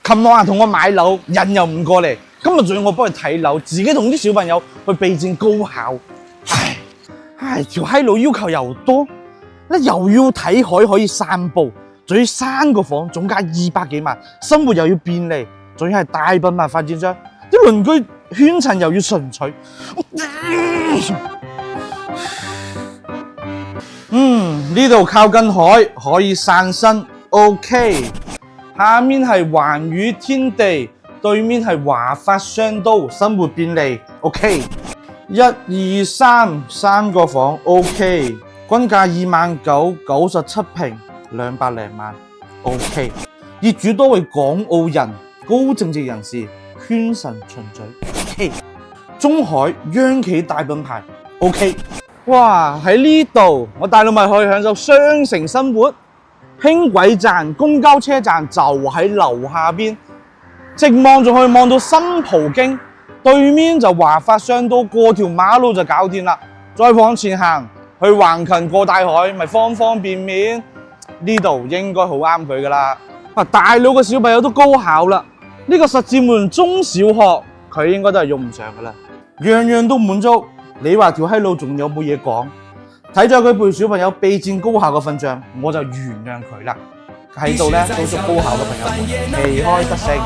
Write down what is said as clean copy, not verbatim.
琴晚同我買樓，人又唔過嚟，今日仲要我幫佢睇樓，自己同啲小朋友去備戰高考。唉，條閪佬要求又多，又要睇海可以散步，仲要3個房，總價200幾萬，生活又要便利，仲要係大品牌發展商，啲鄰居圈層又要純粹。呢度靠近海，可以散身 ，OK。下面係環宇天地，對面係華發商都，生活便利 ，OK。1、2、3個房 ，OK。均價29097平，200零萬 ，OK。業主多為港澳人，高淨值人士，圈神循序 ，OK。中海央企大品牌 ，OK。哇！喺呢度，我大佬咪可以享受雙城生活。輕軌站、公交車站就喺樓下邊，直望仲可以望到新葡京，對面就華發商都，過條馬路就搞掂啦。再往前行去橫琴過大海，咪方便面。呢度應該好啱佢噶啦。大佬嘅小朋友都高考啦，呢個實戰門中小學佢應該都係用唔上噶啦，樣樣都滿足。你話條閪佬仲有冇嘢講？睇咗佢陪小朋友備戰高考嘅份上，我就原諒佢啦。喺度咧，祝高考嘅朋友們旗開得勝。